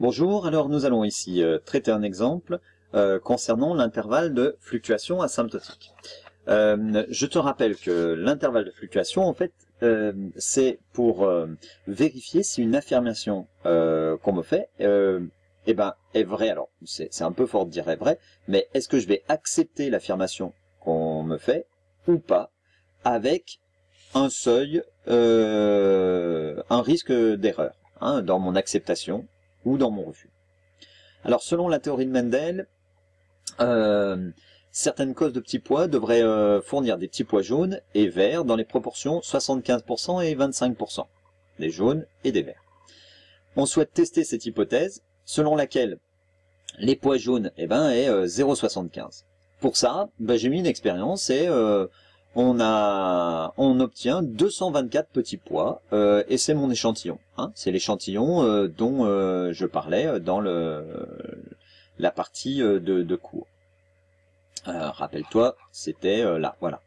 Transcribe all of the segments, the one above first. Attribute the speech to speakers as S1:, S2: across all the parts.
S1: Bonjour, alors nous allons ici traiter un exemple concernant l'intervalle de fluctuation asymptotique. Je te rappelle que l'intervalle de fluctuation, en fait, c'est pour vérifier si une affirmation qu'on me fait est vraie. Alors, c'est un peu fort de dire est vraie, mais est-ce que je vais accepter l'affirmation qu'on me fait ou pas, avec un seuil, un risque d'erreur dans mon acceptation ou dans mon refus. Alors, selon la théorie de Mendel, certaines causes de petits pois devraient fournir des petits pois jaunes et verts dans les proportions 75% et 25%, des jaunes et des verts. On souhaite tester cette hypothèse, selon laquelle les pois jaunes est 0,75. Pour ça, j'ai mis une expérience et on obtient 224 petits pois et c'est mon échantillon. C'est l'échantillon dont je parlais dans la partie de cours. Rappelle-toi, c'était là, voilà.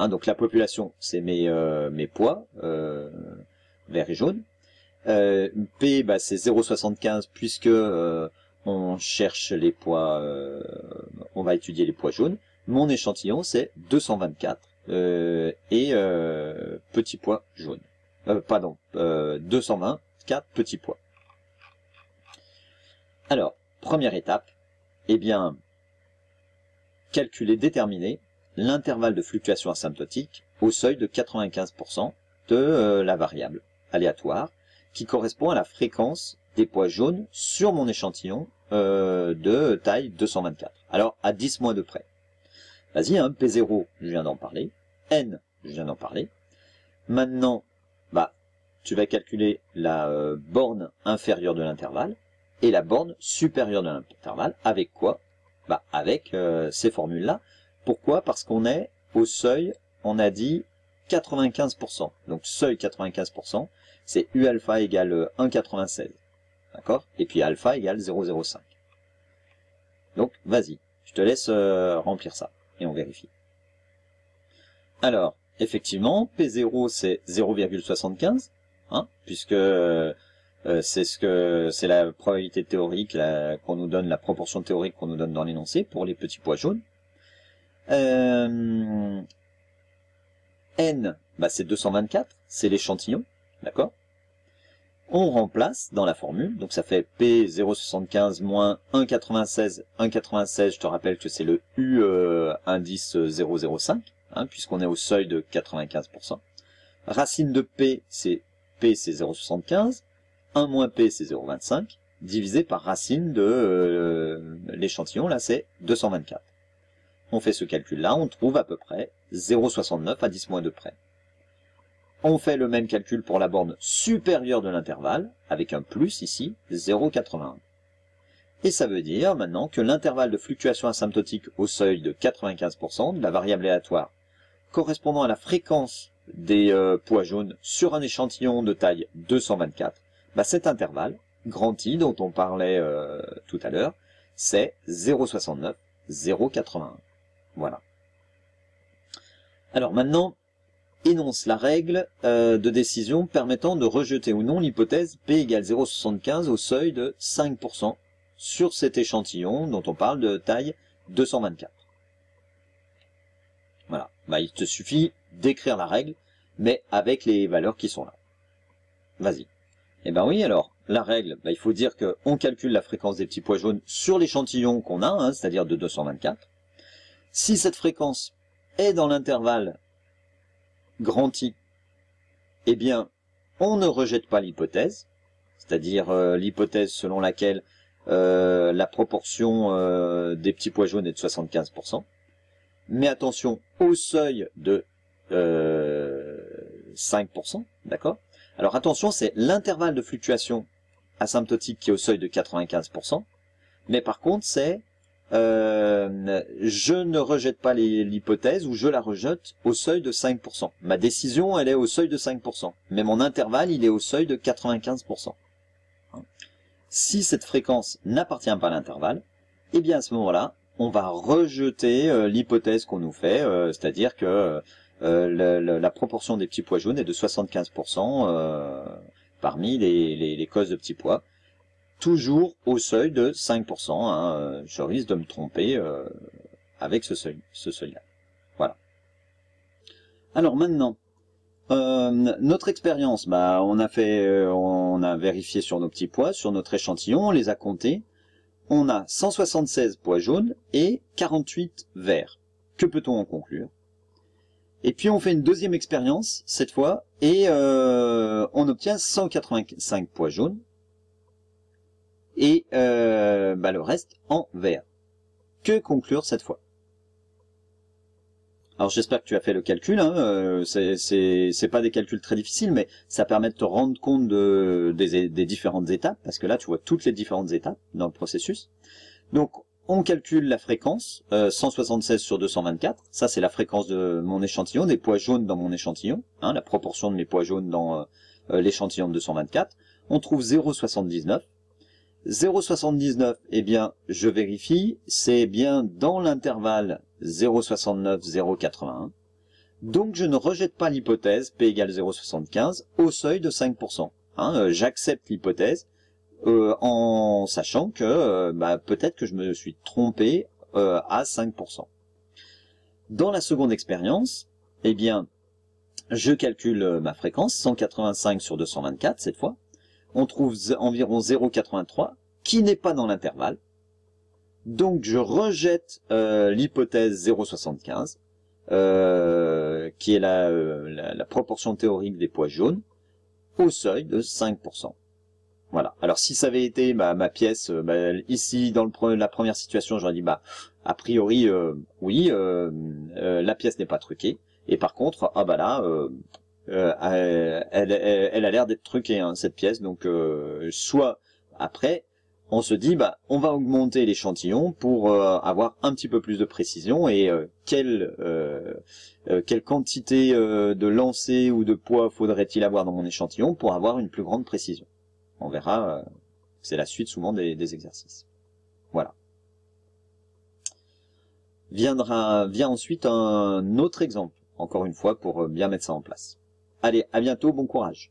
S1: Donc la population, c'est mes pois verts et jaunes. P, c'est 0,75 puisque on cherche les pois, on va étudier les pois jaunes. Mon échantillon, c'est 224 petits pois jaunes. 224 petits pois. Alors, première étape, calculer, déterminer l'intervalle de fluctuation asymptotique au seuil de 95% de la variable aléatoire qui correspond à la fréquence des pois jaunes sur mon échantillon de taille 224. Alors, à 10 mois de près. Vas-y, P0, je viens d'en parler. N, je viens d'en parler. Maintenant, tu vas calculer la borne inférieure de l'intervalle et la borne supérieure de l'intervalle. Avec quoi? Avec ces formules-là. Pourquoi? Parce qu'on est au seuil, on a dit 95%. Donc, seuil 95%, c'est U alpha égale 1,96. D'accord? Et puis alpha égale 0,05. Donc, vas-y, je te laisse remplir ça. Et on vérifie. Alors, effectivement, P0 c'est 0,75, puisque c'est la probabilité théorique qu'on nous donne, la proportion théorique qu'on nous donne dans l'énoncé pour les petits pois jaunes. N, c'est 224, c'est l'échantillon, d'accord? On remplace dans la formule, donc ça fait P 0,75 moins 1,96. 1,96, je te rappelle que c'est le U indice 0,05, puisqu'on est au seuil de 95%. Racine de P c'est 0,75. 1 moins P c'est 0,25, divisé par racine de l'échantillon, là c'est 224. On fait ce calcul-là, on trouve à peu près 0,69 à 10 mois de près. On fait le même calcul pour la borne supérieure de l'intervalle, avec un plus ici, 0,81. Et ça veut dire maintenant que l'intervalle de fluctuation asymptotique au seuil de 95% de la variable aléatoire correspondant à la fréquence des pois jaunes sur un échantillon de taille 224, cet intervalle, grand I dont on parlait tout à l'heure, c'est 0,69, 0,81. Voilà. Alors maintenant, énonce la règle de décision permettant de rejeter ou non l'hypothèse P égale 0,75 au seuil de 5% sur cet échantillon dont on parle de taille 224. Voilà. Il te suffit d'écrire la règle, mais avec les valeurs qui sont là. Vas-y. Oui, alors, la règle, il faut dire qu'on calcule la fréquence des petits pois jaunes sur l'échantillon qu'on a, c'est-à-dire de 224. Si cette fréquence est dans l'intervalle grand I, on ne rejette pas l'hypothèse, c'est-à-dire l'hypothèse selon laquelle la proportion des petits pois jaunes est de 75%. Mais attention, au seuil de 5%, d'accord? Alors attention, c'est l'intervalle de fluctuation asymptotique qui est au seuil de 95%, mais par contre c'est je ne rejette pas l'hypothèse ou je la rejette au seuil de 5%. Ma décision, elle est au seuil de 5%, mais mon intervalle, il est au seuil de 95%. Si cette fréquence n'appartient pas à l'intervalle, à ce moment-là, on va rejeter l'hypothèse qu'on nous fait, c'est-à-dire que la proportion des petits pois jaunes est de 75% parmi les causes de petits pois. toujours au seuil de 5%. Hein, je risque de me tromper avec ce seuil-là. Voilà. Alors maintenant, notre expérience, bah, on a vérifié sur nos petits pois, sur notre échantillon, on les a comptés. On a 176 pois jaunes et 48 verts. Que peut-on en conclure? Et puis on fait une deuxième expérience, cette fois, et on obtient 185 pois jaunes et bah, le reste en vert. Que conclure cette fois? Alors j'espère que tu as fait le calcul, hein, c'est pas des calculs très difficiles, mais ça permet de te rendre compte des différentes étapes, parce que là tu vois toutes les différentes étapes dans le processus. Donc on calcule la fréquence, 176 sur 224, ça c'est la fréquence de mon échantillon, des pois jaunes dans mon échantillon, hein, la proportion de mes pois jaunes dans l'échantillon de 224. On trouve 0,79. 0,79, eh bien, je vérifie, c'est bien dans l'intervalle 0,69, 0,81. Donc, je ne rejette pas l'hypothèse P égale 0,75 au seuil de 5%. Hein, j'accepte l'hypothèse en sachant que bah, peut-être que je me suis trompé à 5%. Dans la seconde expérience, eh bien, je calcule ma fréquence, 185 sur 224 cette fois. On trouve environ 0,83, qui n'est pas dans l'intervalle. Donc je rejette l'hypothèse 0,75, qui est la proportion théorique des pois jaunes, au seuil de 5%. Voilà. Alors si ça avait été ma pièce, ici dans la première situation, j'aurais dit a priori oui, la pièce n'est pas truquée. Et par contre, ah bah là, elle a l'air d'être truquée, hein, cette pièce. Donc soit après on se dit on va augmenter l'échantillon pour avoir un petit peu plus de précision, et quelle quantité de lancers ou de poids faudrait-il avoir dans mon échantillon pour avoir une plus grande précision. On verra, c'est la suite souvent des exercices. Voilà. Vient ensuite un autre exemple, encore une fois, pour bien mettre ça en place. Allez, à bientôt, bon courage.